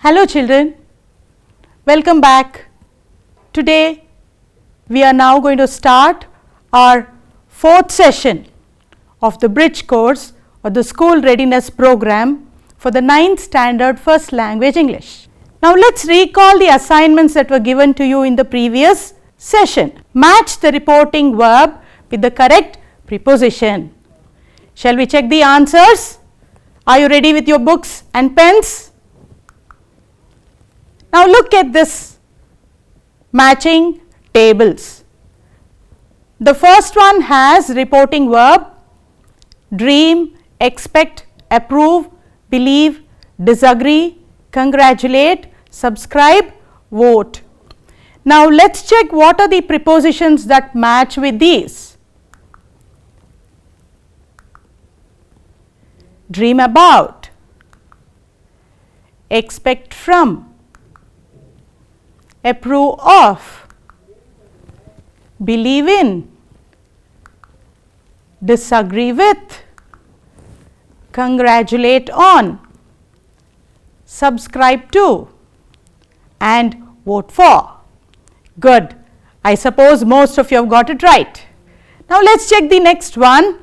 Hello children, welcome back. Today we are now going to start our fourth session of the bridge course or the school readiness program for the 9th standard first language English. Now let's recall the assignments that were given to you in the previous session. Match the reporting verb with the correct preposition. Shall we check the answers? Are you ready with your books and pens? Now look at this matching tables. The first one has reporting verb dream, expect, approve, believe, disagree, congratulate, subscribe, vote. Now let's check what are the prepositions that match with these. Dream about, expect from, approve of, believe in, disagree with, congratulate on, subscribe to and vote for. Good. I suppose most of you have got it right. Now let's check the next one.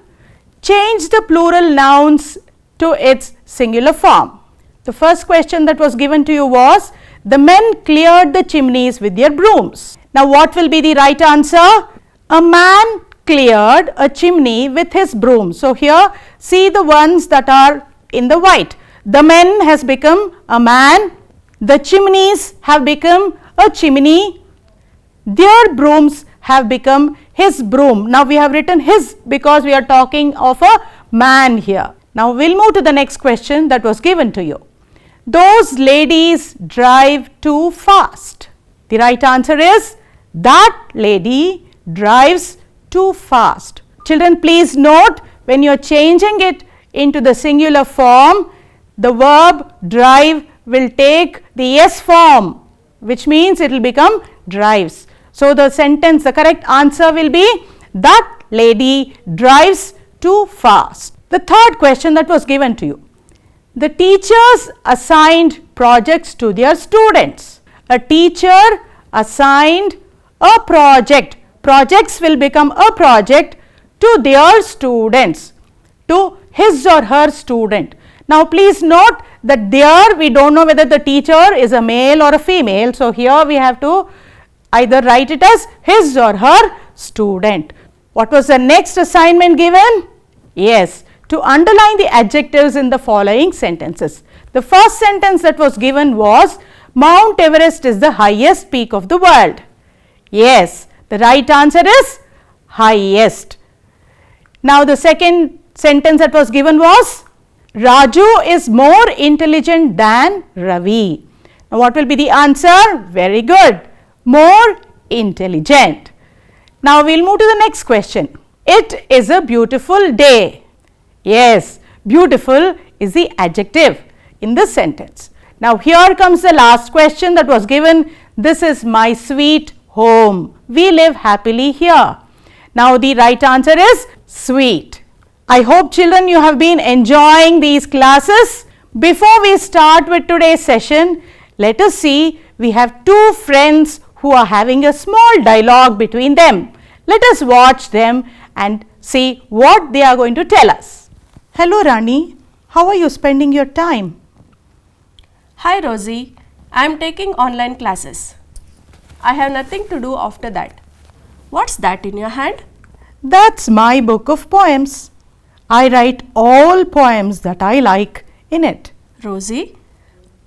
Change the plural nouns to its singular form. The first question that was given to you was, the men cleared the chimneys with their brooms. Now what will be the right answer? A man cleared a chimney with his broom. So here see the ones that are in the white. The men has become a man. The chimneys have become a chimney. Their brooms have become his broom. Now we have written his because we are talking of a man here. Now we'll move to the next question that was given to you. Those ladies drive too fast. The right answer is that lady drives too fast. Children, please note when you are changing it into the singular form, the verb drive will take the S form, which means it will become drives. So the sentence, the correct answer will be that lady drives too fast. The third question that was given to you. The teachers assigned projects to their students. A teacher assigned a project. Projects will become a project to their students, to his or her student. Now please note that there we don't know whether the teacher is a male or a female. So here we have to either write it as his or her student. What was the next assignment given? Yes, to underline the adjectives in the following sentences. The first sentence that was given was, Mount Everest is the highest peak of the world. Yes, the right answer is highest. Now the second sentence that was given was, Raju is more intelligent than Ravi. Now what will be the answer? Very good, more intelligent. Now we'll move to the next question. It is a beautiful day. Yes, beautiful is the adjective in this sentence. Now here comes the last question that was given. This is my sweet home. We live happily here. Now the right answer is sweet. I hope children you have been enjoying these classes. Before we start with today's session, let us see, we have two friends who are having a small dialogue between them. Let us watch them and see what they are going to tell us. Hello Rani, how are you spending your time? Hi Rosie, I am taking online classes. I have nothing to do after that. What's that in your hand? That's my book of poems. I write all poems that I like in it. Rosie,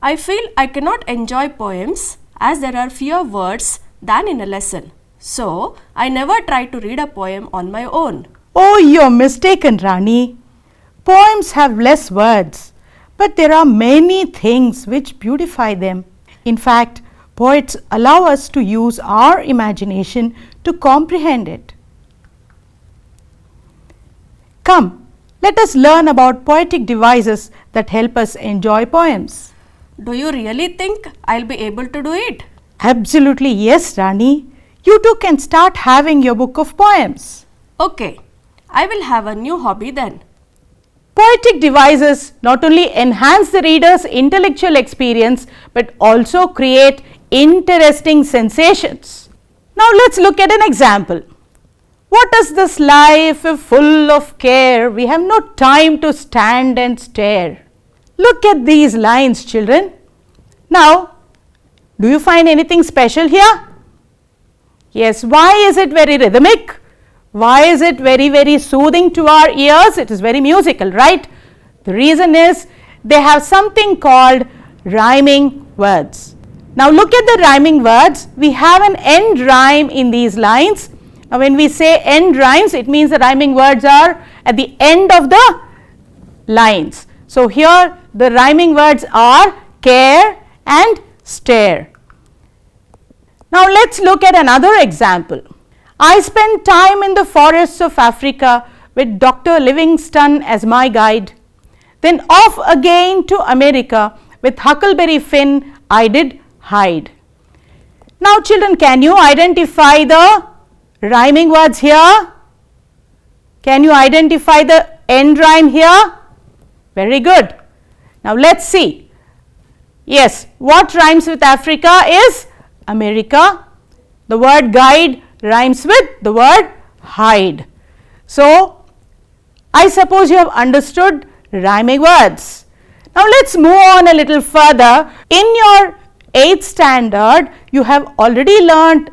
I feel I cannot enjoy poems as there are fewer words than in a lesson. So, I never try to read a poem on my own. Oh, you're mistaken, Rani. Poems have less words, but there are many things which beautify them. In fact, poets allow us to use our imagination to comprehend it. Come, let us learn about poetic devices that help us enjoy poems. Do you really think I'll be able to do it? Absolutely yes, Rani. You too can start having your book of poems. Okay, I will have a new hobby then. Poetic devices not only enhance the reader's intellectual experience but also create interesting sensations. Now let's look at an example. What is this life if full of care? We have no time to stand and stare. Look at these lines, children. Now, do you find anything special here? Yes, why is it very rhythmic? Why is it very, very soothing to our ears? It is very musical, right? The reason is they have something called rhyming words. Now look at the rhyming words. We have an end rhyme in these lines. Now when we say end rhymes, it means the rhyming words are at the end of the lines. So here the rhyming words are care and stare. Now let's look at another example. I spent time in the forests of Africa with Dr. Livingstone as my guide. Then off again to America with Huckleberry Finn I did hide. Now children, can you identify the rhyming words here? Can you identify the end rhyme here? Very good. Now let's see. Yes, what rhymes with Africa is America. The word guide rhymes with the word hide. So I suppose you have understood rhyming words. Now let's move on a little further. In your 8th standard, you have already learnt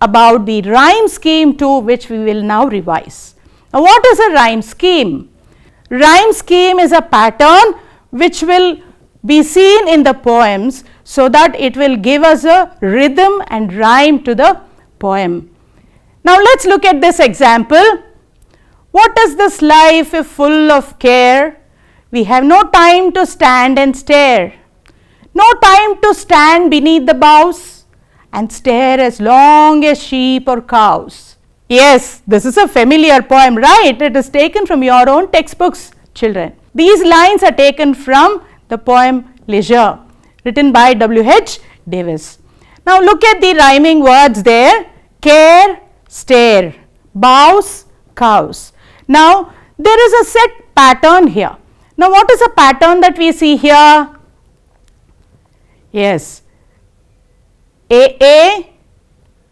about the rhyme scheme too, which we will now revise. Now what is a rhyme scheme? Rhyme scheme is a pattern which will be seen in the poems so that it will give us a rhythm and rhyme to the poem. Now let's look at this example. What is this life if full of care? We have no time to stand and stare. No time to stand beneath the boughs and stare as long as sheep or cows. Yes, this is a familiar poem, right? It is taken from your own textbooks, children. These lines are taken from the poem Leisure, written by W.H. Davis. Now look at the rhyming words there. Care, stare, boughs, cows. Now there is a set pattern here. Now what is a pattern that we see here? Yes, AA,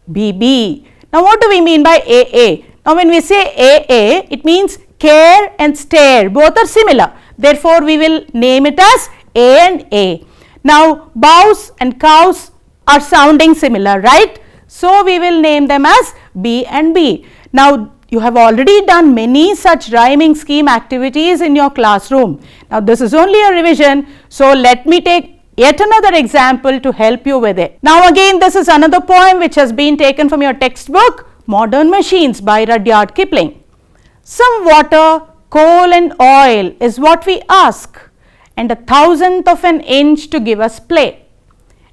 BB. Now what do we mean by AA? Now when we say AA, it means care and stare. Both are similar. Therefore we will name it as A and A. Now boughs and cows are sounding similar, right? So we will name them as B and B. Now you have already done many such rhyming scheme activities in your classroom. Now this is only a revision, so let me take yet another example to help you with it. Now again, this is another poem which has been taken from your textbook, Modern Machines by Rudyard Kipling. Some water, coal and oil is what we ask, and 1/1000th of an inch to give us play.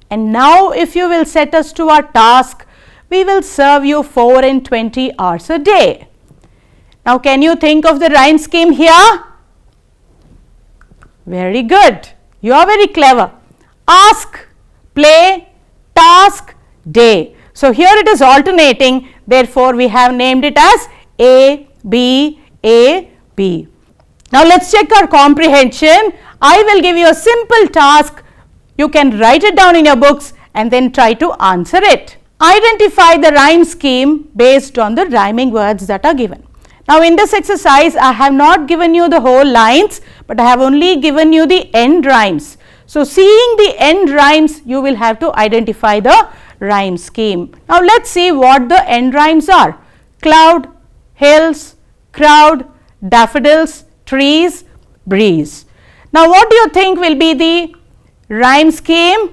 And now if you will set us to our task, we will serve you 4 and 20 hours a day. Now can you think of the rhyme scheme here? Very good. You are very clever. Ask, play, task, day. So here it is alternating. Therefore we have named it as A, B, A, B. Now let's check our comprehension. I will give you a simple task. You can write it down in your books and then try to answer it. Identify the rhyme scheme based on the rhyming words that are given. Now in this exercise, I have not given you the whole lines, but I have only given you the end rhymes. So seeing the end rhymes, you will have to identify the rhyme scheme. Now let's see what the end rhymes are. Cloud, hills, crowd, daffodils, trees, breeze. Now what do you think will be the rhyme scheme?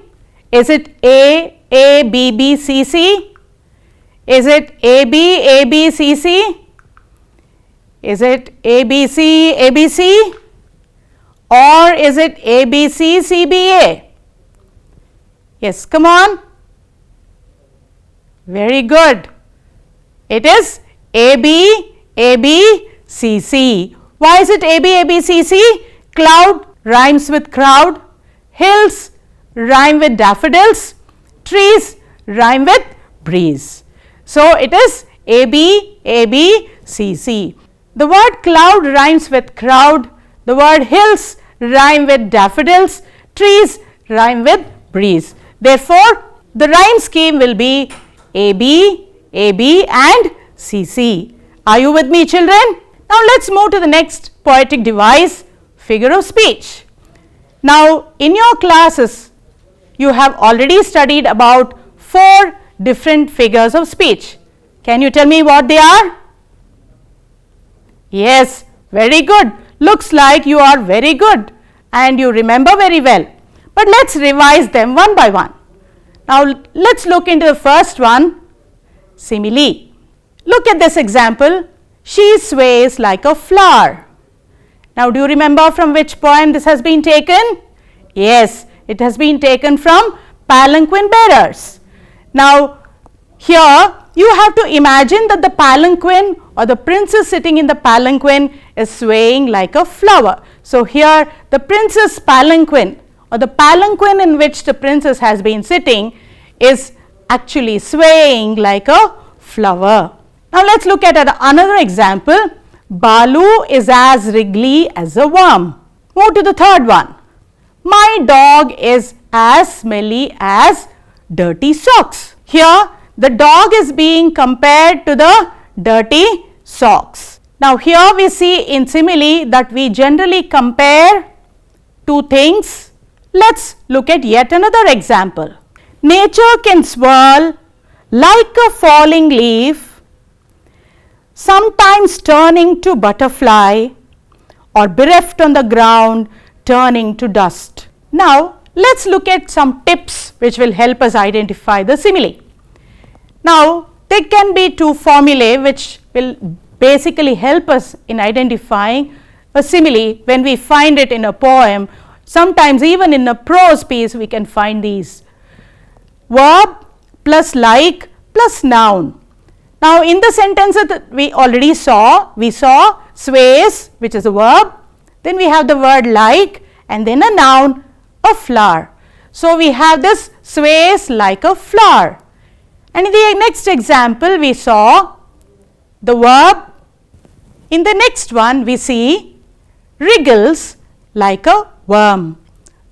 Is it A, B, B, C, C? Is it A, B, C, C? Is it A, B, C, A, B, C? Or is it A, B, C, C, B, A? Yes, come on. Very good. It is A, B, C, C. Why is it A, B, C, C? Cloud rhymes with crowd. Hills rhyme with daffodils. Trees rhyme with breeze. So it is A, B, C, C. The word cloud rhymes with crowd The word hills rhyme with daffodils, trees rhyme with breeze. Therefore, the rhyme scheme will be AB, AB and CC. Are you with me, children? Now let's move to the next poetic device, figure of speech. Now in your classes, you have already studied about 4 different figures of speech. Can you tell me what they are? Yes, very good. Looks like you are very good and you remember very well. But let's revise them one by one. Now let's look into the first one, simile. Look at this example. She sways like a flower. Now do you remember from which poem this has been taken? Yes, it has been taken from Palanquin Bearers. Now here you have to imagine that the palanquin or the princess sitting in the palanquin is swaying like a flower. So here the princess palanquin or the palanquin in which the princess has been sitting is actually swaying like a flower. Now let's look at another example. Balu is as wriggly as a worm. Move to the third one. My dog is as smelly as dirty socks. Here the dog is being compared to the dirty socks. Now here we see in simile that we generally compare 2 things. Let's look at yet another example. Nature can swirl like a falling leaf, sometimes turning to butterfly, or bereft on the ground turning to dust. Now let's look at some tips which will help us identify the simile. Now there can be 2 formulae which will basically help us in identifying a simile when we find it in a poem. Sometimes even in a prose piece we can find these. Verb plus like plus noun. Now in the sentences that we already saw, we saw sways, which is a verb, then we have the word like and then a noun, a flower. So we have this sways like a flower. And in the next example we saw the verb. In the next one we see wriggles like a worm.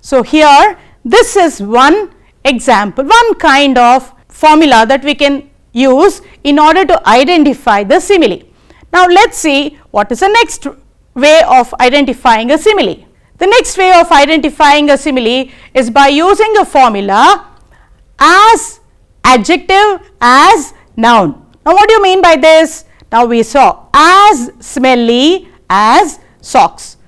So here this is one example, one kind of formula that we can use in order to identify the simile. Now let's see what is the next way of identifying a simile. The next way of identifying a simile is by using a formula as adjective as noun. Now what do you mean by this? Now we saw as smelly as socks,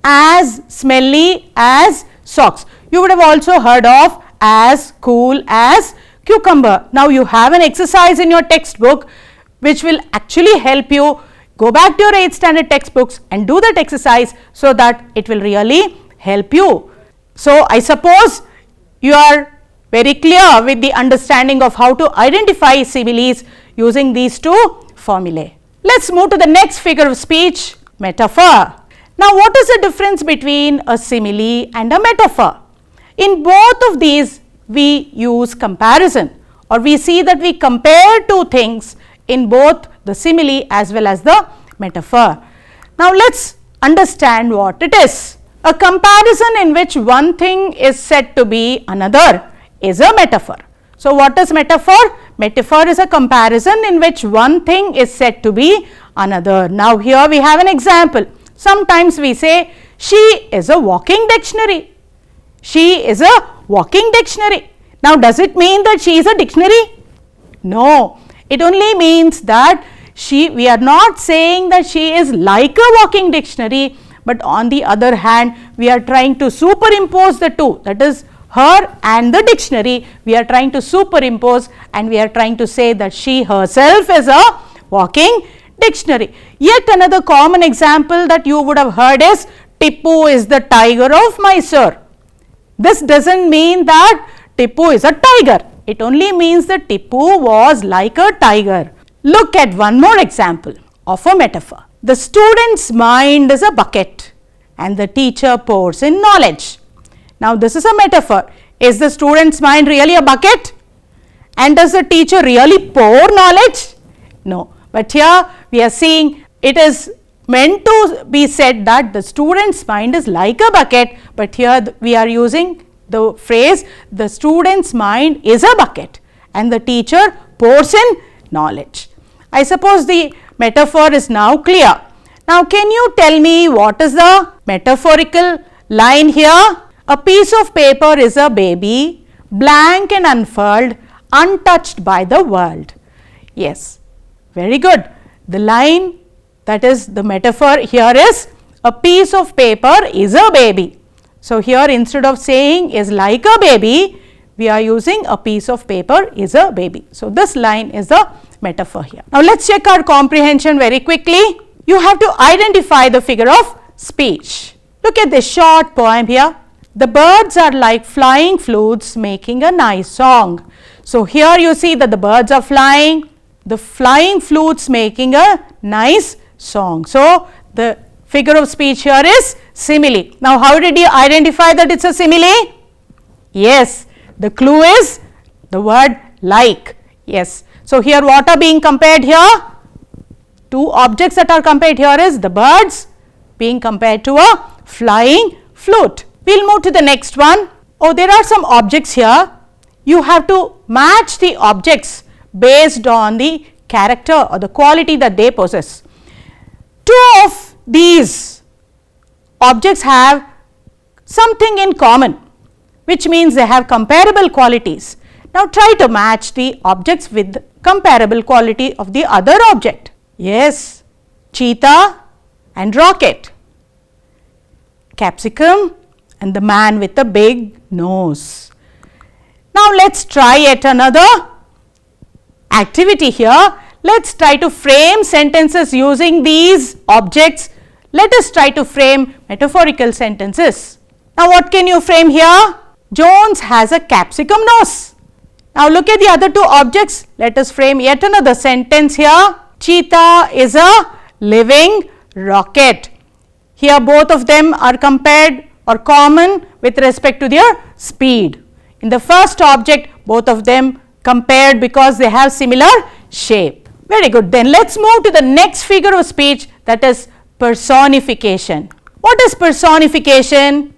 as smelly as socks. You would have also heard of as cool as cucumber. Now you have an exercise in your textbook which will actually help you. Go back to your 8th standard textbooks and do that exercise so that it will really help you. So I suppose you are very clear with the understanding of how to identify similes using these 2 formulae. Let's move to the next figure of speech, metaphor. Now what is the difference between a simile and a metaphor? In both of these we use comparison, or we see that we compare 2 things in both the simile as well as the metaphor. Now let's understand what it is. A comparison in which one thing is said to be another is a metaphor. So what is metaphor? Metaphor is a comparison in which one thing is said to be another. Now here we have an example. Sometimes we say she is a walking dictionary. She is a walking dictionary. Now does it mean that she is a dictionary? No, it only means that we are not saying that she is like a walking dictionary, but on the other hand we are trying to superimpose the 2, that is her and the dictionary. We are trying to superimpose and we are trying to say that she herself is a walking dictionary. Yet another common example that you would have heard is Tippu is the tiger of Mysore. This doesn't mean that Tippu is a tiger. It only means that Tippu was like a tiger. Look at one more example of a metaphor. The student's mind is a bucket and the teacher pours in knowledge. Now this is a metaphor. Is the student's mind really a bucket? And does the teacher really pour knowledge? No. But here we are seeing it is meant to be said that the student's mind is like a bucket, but here we are using the phrase the student's mind is a bucket and the teacher pours in knowledge. I suppose the metaphor is now clear. Now, can you tell me what is the metaphorical line here? A piece of paper is a baby, blank and unfurled, untouched by the world. Yes, very good. The line, that is the metaphor here, is a piece of paper is a baby. So, here instead of saying is like a baby, we are using a piece of paper is a baby. So, this line is the metaphor here. Now, let us check our comprehension very quickly. You have to identify the figure of speech. Look at this short poem here. The birds are like flying flutes making a nice song. So, here you see that the birds are flying, the flying flutes making a nice song. So, the figure of speech here is simile. Now, how did you identify that it is a simile? Yes, the clue is the word like. Yes. So, here what are being compared here? Two objects that are compared here is the birds being compared to a flying flute. We will move to the next one. Oh, there are some objects here. You have to match the objects based on the character or the quality that they possess. Two of these objects have something in common, which means they have comparable qualities. Now, try to match the objects with comparable quality of the other object. Yes, cheetah and rocket, capsicum and the man with the big nose. Now, let us try yet another activity here. Let us try to frame sentences using these objects. Let us try to frame metaphorical sentences. Now, what can you frame here? Jones has a capsicum nose. Now, look at the other two objects. Let us frame yet another sentence here. Cheetah is a living rocket. Here both of them are compared or common with respect to their speed. In the first object, both of them compared because they have similar shape. Very good. Then let us move to the next figure of speech, that is personification. What is personification?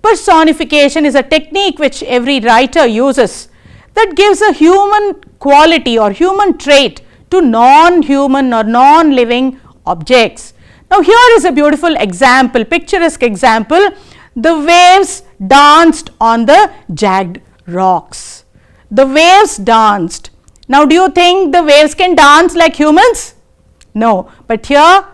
Personification is a technique which every writer uses that gives a human quality or human trait to non-human or non-living objects. Now, here is a beautiful example, picturesque example. The waves danced on the jagged rocks. The waves danced. Now, do you think the waves can dance like humans? No, but here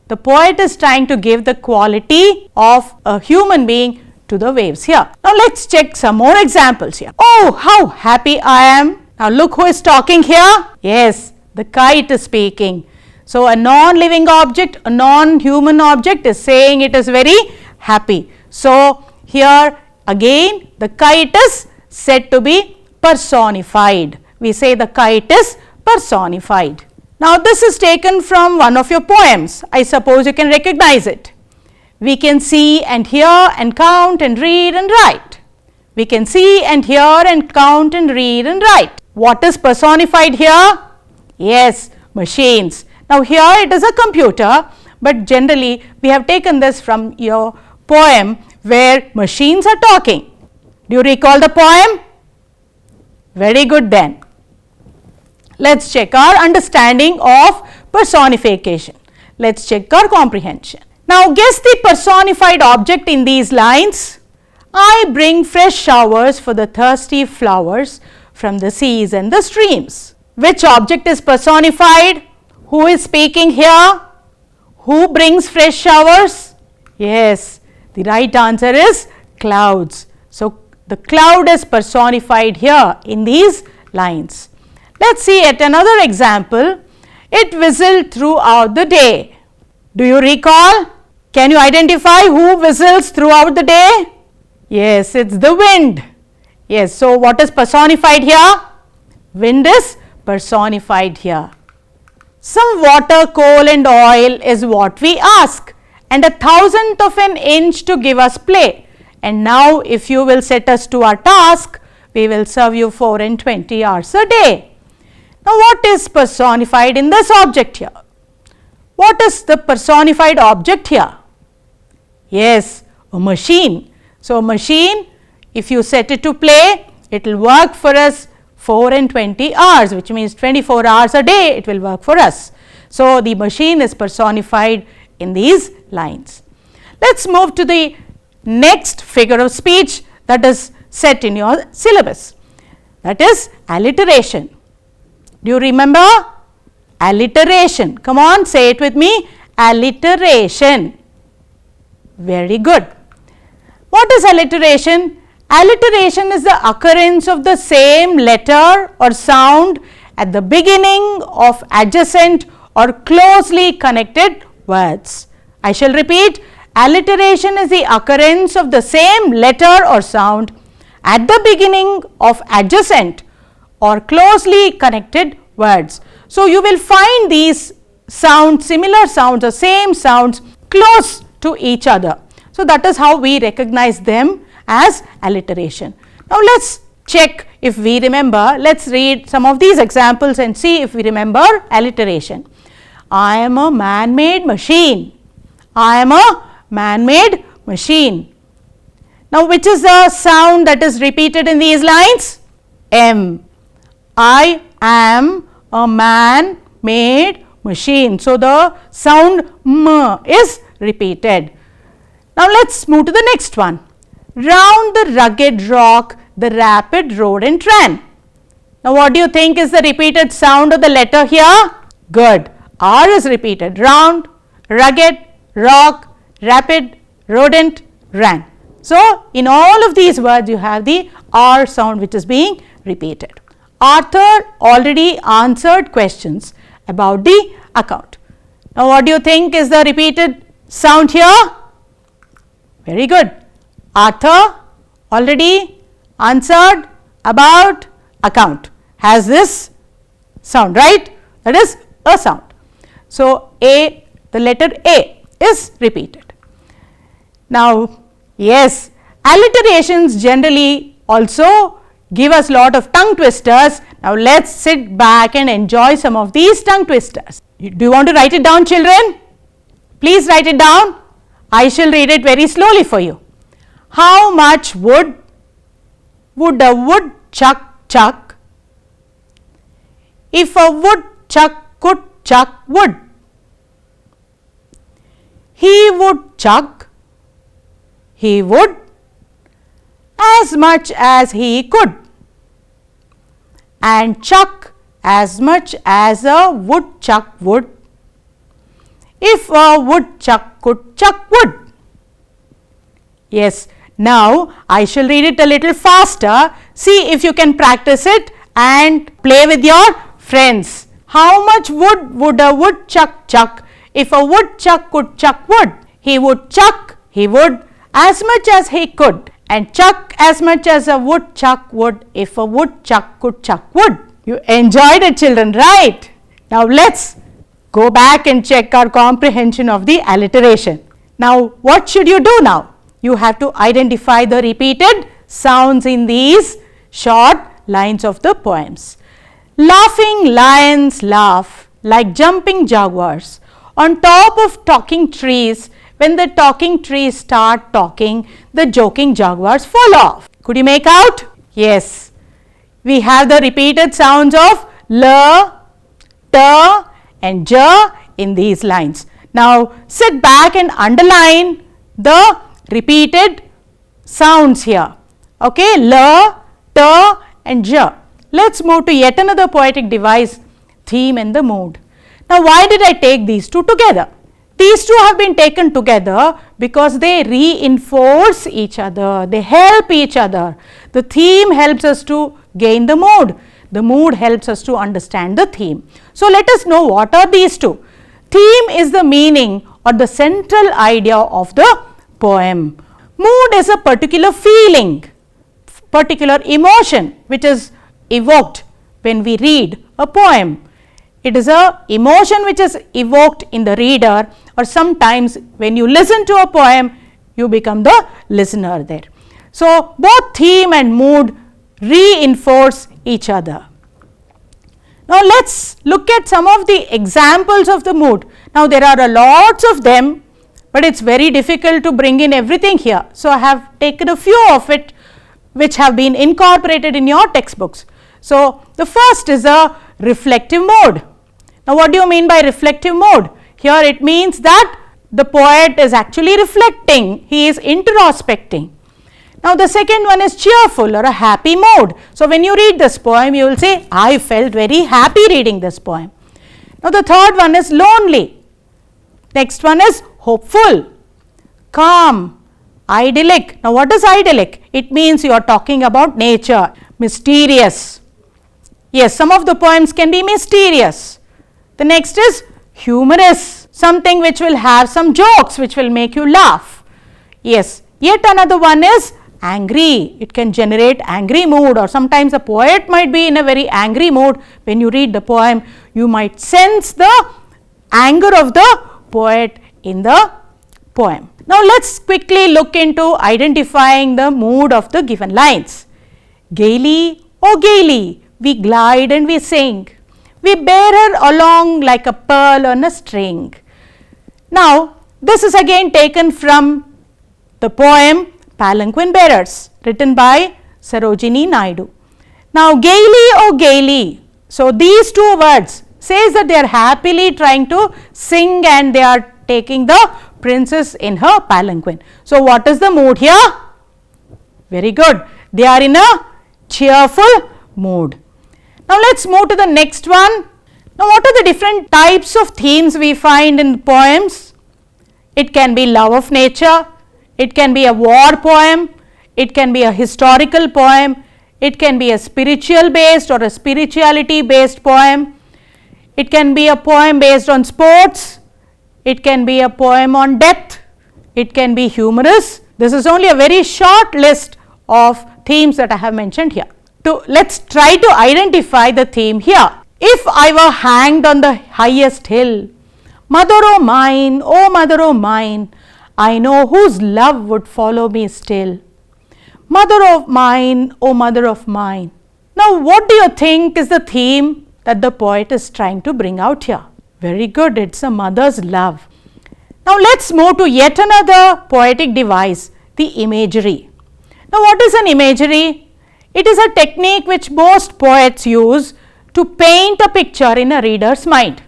the poet is trying to give the quality of a human being to the waves here. Now, let us check some more examples here. Oh, how happy I am. Now, look who is talking here. Yes, the kite is speaking. So, a non-living object, a non-human object is saying it is very happy. So, here again the kite is said to be personified. We say the kite is personified. Now, this is taken from one of your poems. I suppose you can recognize it. We can see and hear and count and read and write. We can see and hear and count and read and write. What is personified here? Yes, machines. Now, here it is a computer, but generally we have taken this from your poem where machines are talking. Do you recall the poem? Very good then. Let us check our understanding of personification. Let us check our comprehension. Now, guess the personified object in these lines. I bring fresh showers for the thirsty flowers from the seas and the streams. Which object is personified? Who is speaking here? Who brings fresh showers? Yes, the right answer is clouds. So, the cloud is personified here in these lines. Let us see yet another example. It whistled throughout the day. Do you recall? Can you identify who whistles throughout the day? Yes, it is the wind. Yes, so what is personified here? Wind is personified here. Some water, coal and oil is what we ask, and 1/1000th of an inch to give us play. And now, if you will set us to our task, we will serve you 4 and 20 hours a day. Now, what is personified in this object here? what is the personified object here? Yes, a machine. So, a machine, if you set it to play, it will work for us 4 and 20 hours, which means 24 hours a day it will work for us. So, the machine is personified in these lines. Let us move to the next figure of speech that is set in your syllabus, that is alliteration. Do you remember? Alliteration. Come on, say it with me. Alliteration. Very good. What is alliteration? Alliteration is the occurrence of the same letter or sound at the beginning of adjacent or closely connected words. I shall repeat. Alliteration is the occurrence of the same letter or sound at the beginning of adjacent or closely connected words. So, you will find these sounds, similar sounds or same sounds close to each other. So, that is how we recognize them as alliteration. Now, let us check if we remember. Let us read some of these examples and see if we remember alliteration. I am a man-made machine. I am a man-made machine. Now, which is the sound that is repeated in these lines? M. I am a man-made machine. So, the sound M is repeated. Now, let us move to the next one. Round the rugged rock, the rapid rodent ran. Now, what do you think is the repeated sound of the letter here? Good. R is repeated. Round, rugged, rock, rapid, rodent, ran. So, in all of these words you have the R sound which is being repeated. Arthur already answered questions about the account. Now, what do you think is the repeated sound here? Very good. Arthur already answered about account has this sound, right? That is a sound. So, A, the letter A is repeated. Now, yes, alliterations generally also give us lot of tongue twisters. Now, let us sit back and enjoy some of these tongue twisters. Do you want to write it down, children? Please write it down. I shall read it very slowly for you. How much wood would a woodchuck chuck if a woodchuck could chuck wood? He would chuck, he would, as much as he could, and chuck as much as a woodchuck would, if a woodchuck could chuck wood. Yes, now I shall read it a little faster. See if you can practice it and play with your friends. How much wood would a woodchuck chuck if a woodchuck could chuck wood? He would chuck, he would, as much as he could, and chuck as much as a woodchuck would if a woodchuck could chuck wood. You enjoyed it, children, right? Now, let us go back and check our comprehension of the alliteration. Now, what should you do now? You have to identify the repeated sounds in these short lines of the poems. Laughing lions laugh like jumping jaguars on top of talking trees. When the talking trees start talking, the joking jaguars fall off. Could you make out? Yes. We have the repeated sounds of L, T and J in these lines. Now, sit back and underline the repeated sounds here. Okay, L, T and J. Let us move to yet another poetic device, theme and the mood. Now, why did I take these two together? These two have been taken together because they reinforce each other, they help each other. The theme helps us to gain the mood helps us to understand the theme. So, let us know what are these two. Theme is the meaning or the central idea of the poem. Mood is a particular feeling, particular emotion which is evoked when we read a poem. It is a emotion which is evoked in the reader, or sometimes when you listen to a poem, you become the listener there. So, both theme and mood reinforce each other. Now, let us look at some of the examples of the mood. Now there are a lots of them, but it's very difficult to bring in everything here. So I have taken a few of it which have been incorporated in your textbooks. So the first is a reflective mode. Now what do you mean by reflective mode? Here it means that the poet is actually reflecting, he is introspecting. Now the second one is cheerful or a happy mode. So when you read this poem, you will say, I felt very happy reading this poem. Now the third one is lonely. Next one is hopeful, calm, idyllic. Now what is idyllic? It means you are talking about nature. Mysterious. Yes, some of the poems can be mysterious. The next is humorous, something which will have some jokes which will make you laugh. Yes, yet another one is angry. It can generate angry mood, or sometimes a poet might be in a very angry mood. When you read the poem, you might sense the anger of the poet in the poem. Now let's quickly look into identifying the mood of the given lines. Gaily, oh gaily, we glide and we sing. We bear her along like a pearl on a string. Now this is again taken from the poem Palanquin Bearers, written by Sarojini Naidu. Now gaily, oh gaily, so these two words says that they are happily trying to sing and they are taking the princess in her palanquin. So what is the mood here? Very good, they are in a cheerful mood. Now let's move to the next one. Now what are the different types of themes we find in poems? It can be love of nature, it can be a war poem, it can be a historical poem, it can be a spiritual based or a spirituality based poem, it can be a poem based on sports, it can be a poem on death, it can be humorous. This is only a very short list of themes that I have mentioned here. So let's try to identify the theme here. If I were hanged on the highest hill, mother o' mine, oh mother o' mine, I know whose love would follow me still. Mother of mine, oh mother of mine. Now what do you think is the theme that the poet is trying to bring out here? Very good, it's a mother's love. Now let's move to yet another poetic device, the imagery. Now what is an imagery? It is a technique which most poets use to paint a picture in a reader's mind.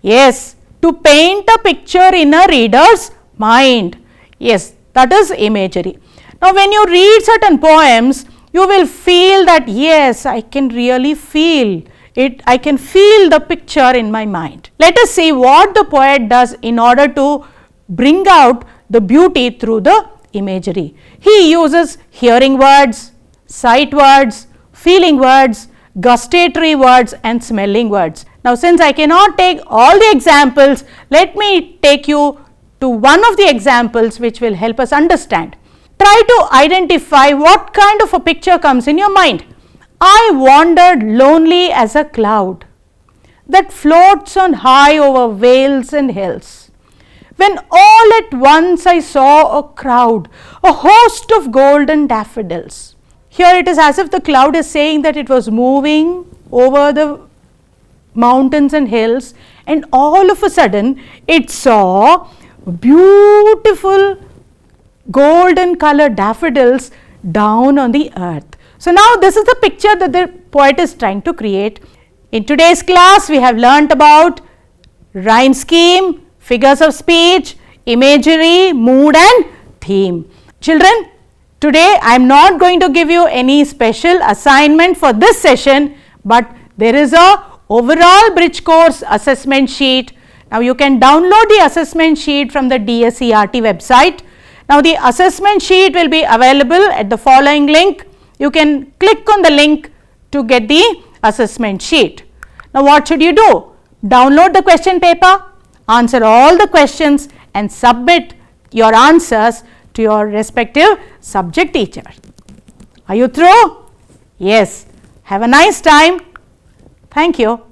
Yes, to paint a picture in a reader's mind. Yes, that is imagery. Now when you read certain poems, you will feel that yes, I can really feel it, I can feel the picture in my mind. Let us see what the poet does in order to bring out the beauty through the imagery. He uses hearing words, sight words, feeling words, gustatory words and smelling words. Now since I cannot take all the examples, let me take you to one of the examples which will help us understand. Try to identify what kind of a picture comes in your mind. I wandered lonely as a cloud that floats on high over vales and hills, when all at once I saw a crowd, a host of golden daffodils. Here it is as if the cloud is saying that it was moving over the mountains and hills, and all of a sudden it saw beautiful golden colored daffodils down on the earth. So now this is the picture that the poet is trying to create. In today's class we have learnt about rhyme scheme, figures of speech, imagery, mood and theme. Children, today I am not going to give you any special assignment for this session, but there is a overall bridge course assessment sheet. Now you can download the assessment sheet from the DSCRT website. Now the assessment sheet will be available at the following link. You can click on the link to get the assessment sheet. Now what should you do? Download the question paper, answer all the questions and submit your answers to your respective subject teacher. Are you through? Yes. Have a nice time. Thank you.